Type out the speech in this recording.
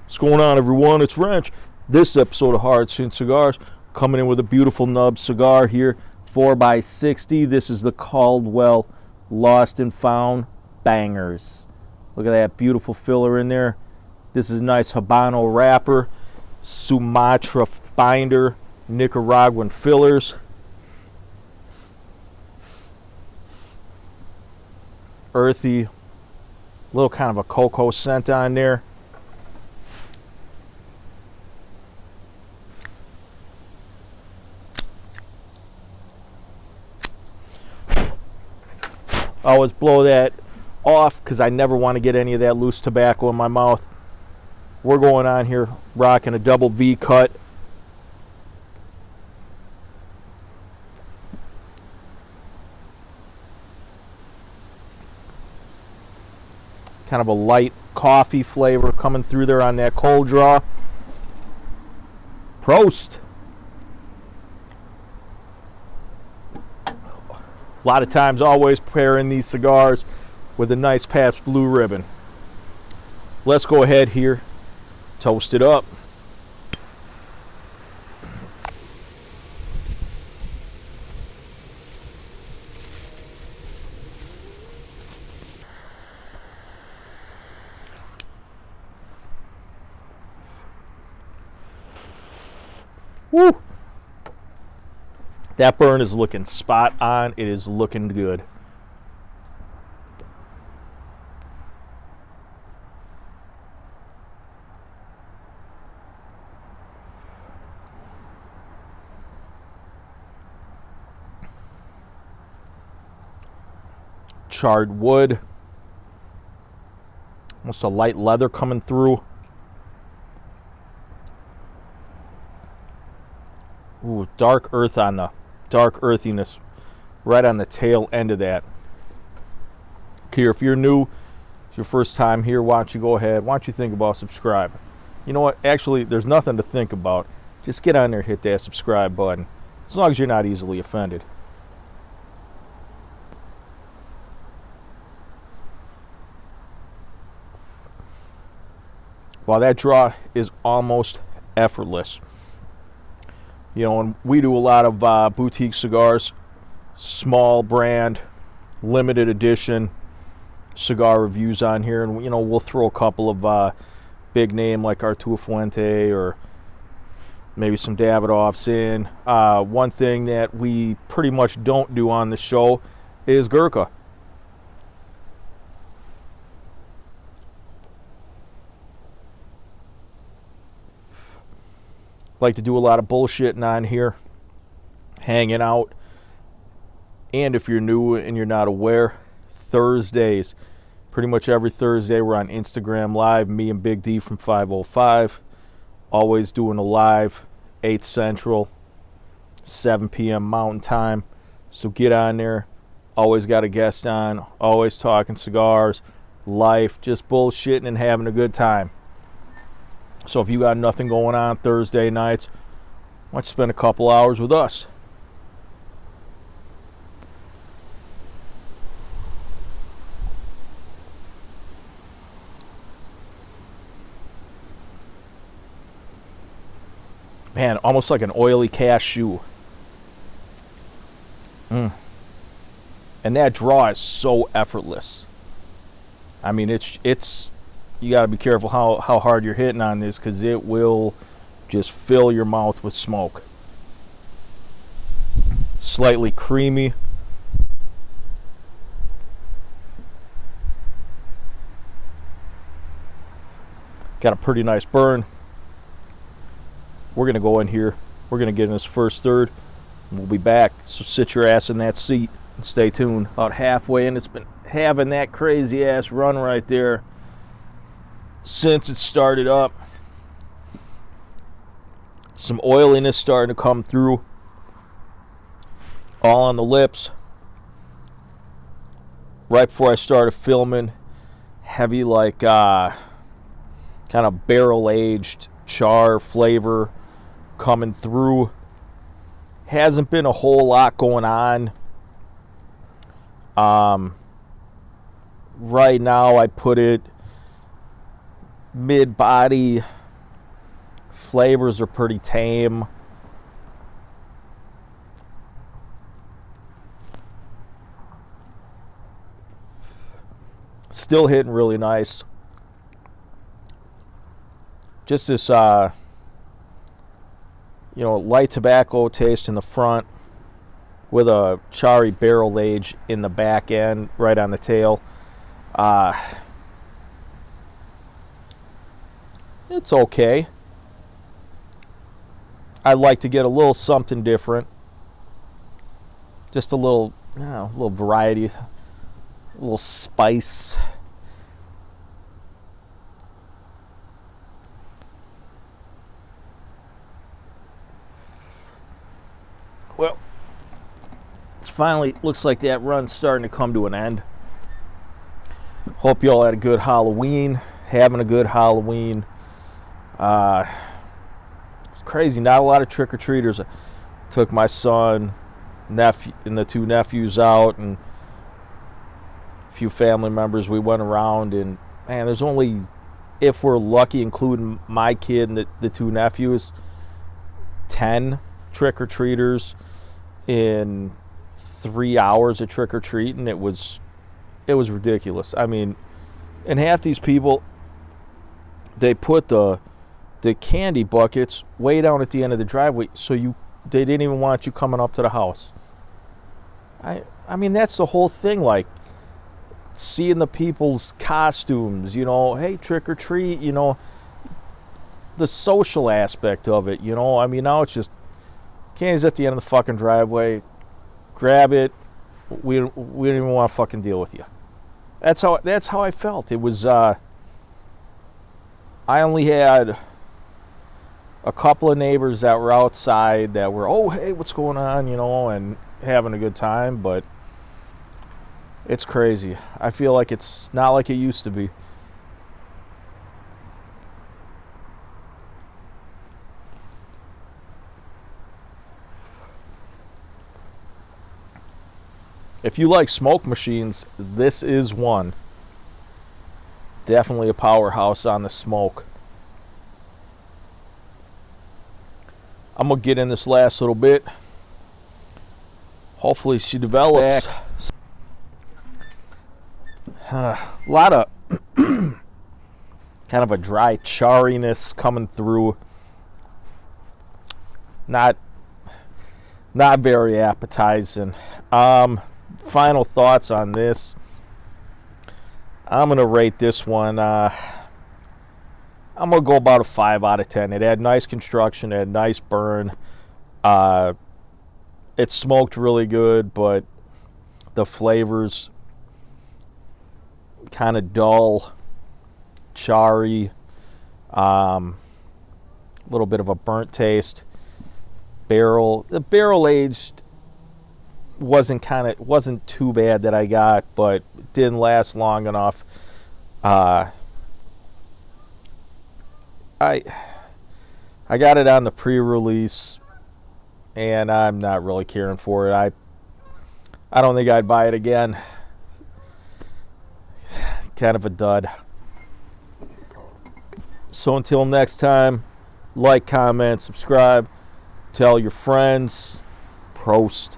What's going on, everyone? It's Wrench. This episode of Hard Sin Cigars coming in with a beautiful nub cigar here, 4x60. This is the Caldwell Lost and Found Bangers. Look at that beautiful filler in there. This is a nice Habano wrapper, Sumatra binder, Nicaraguan fillers. Earthy, little kind of a cocoa scent on there. I always blow that off because I never want to get any of that loose tobacco in my mouth. We're going on here rocking a double V cut. Kind of a light coffee flavor coming through there on that cold draw. Prost! A lot of times, always pairing these cigars with a nice Pabst Blue Ribbon. Let's go ahead here, toast it up. Woo! That burn is looking spot on. It is looking good. Charred wood. Almost a light leather coming through. Ooh, dark earth on the dark earthiness right on the tail end of that. Here, if you're new, it's your first time here, why don't you go ahead, why don't you think about subscribing? You know what, actually, there's nothing to think about. Just get on there, hit that subscribe button, as long as you're not easily offended. Well, that draw is almost effortless. You know, and we do a lot of boutique cigars, small brand, limited edition cigar reviews on here. And, you know, we'll throw a couple of big name like Arturo Fuente or maybe some Davidoffs in. One thing that we pretty much don't do on the show is Gurkha. Like to do a lot of bullshitting on here, hanging out. And if you're new and you're not aware, Thursdays, pretty much every Thursday, we're on Instagram Live, me and Big D from 505. Always doing a live, 8 Central, 7 p.m. Mountain Time. So get on there. Always got a guest on, always talking cigars, life, just bullshitting and having a good time. So if you got nothing going on Thursday nights, why don't you spend a couple hours with us? Man, almost like an oily cashew. And that draw is so effortless. I mean, it's you got to be careful how hard you're hitting on this because it will just fill your mouth with smoke. Slightly creamy. Got a pretty nice burn. We're going to go in here. We're going to get in this first third. And we'll be back. So sit your ass in that seat and stay tuned. About halfway in, it's been having that crazy ass run right there since it started up. Some oiliness starting to come through, all on the lips. Right before I started filming, heavy like kind of barrel aged char flavor coming through. Hasn't been a whole lot going on. Right now I put it mid-body, Flavors are pretty tame. Still hitting really nice. Just this, light tobacco taste in the front with a charry barrel age in the back end, right on the tail. It's okay. I'd like to get a little something different. Just a little variety, a little spice. Well, it's finally, looks like that run's starting to come to an end. Hope you all had a good Halloween, having a good Halloween. It's crazy, not a lot of trick-or-treaters. I took my son, nephew, and the two nephews out, and a few family members. We went around, and man, there's only, if we're lucky, including my kid and the two nephews, 10 trick-or-treaters in 3 hours of trick-or-treating. It was ridiculous. I mean, and half these people, they put the candy buckets way down at the end of the driveway, so they didn't even want you coming up to the house. I mean, that's the whole thing, like seeing the people's costumes, hey, trick or treat, the social aspect of it, I mean, now it's just candy's at the end of the fucking driveway. Grab it. We don't even want to fucking deal with you. That's how I felt. It was I only had a couple of neighbors that were outside that were, oh, hey, what's going on, and having a good time, but it's crazy. I feel like it's not like it used to be. If you like smoke machines, this is one. Definitely a powerhouse on the smoke. I'm going to get in this last little bit. Hopefully she develops. A lot of kind of a dry charriness coming through. Not very appetizing. Final thoughts on this. I'm going to rate this one. I'm going to go about a 5 out of 10. It had nice construction. It had nice burn. It smoked really good, but the flavors kind of dull, charry, little bit of a burnt taste. The barrel aged wasn't too bad that I got, but it didn't last long enough. I got it on the pre-release, and I'm not really caring for it. I don't think I'd buy it again. Kind of a dud. So until next time, like, comment, subscribe, tell your friends. Prost.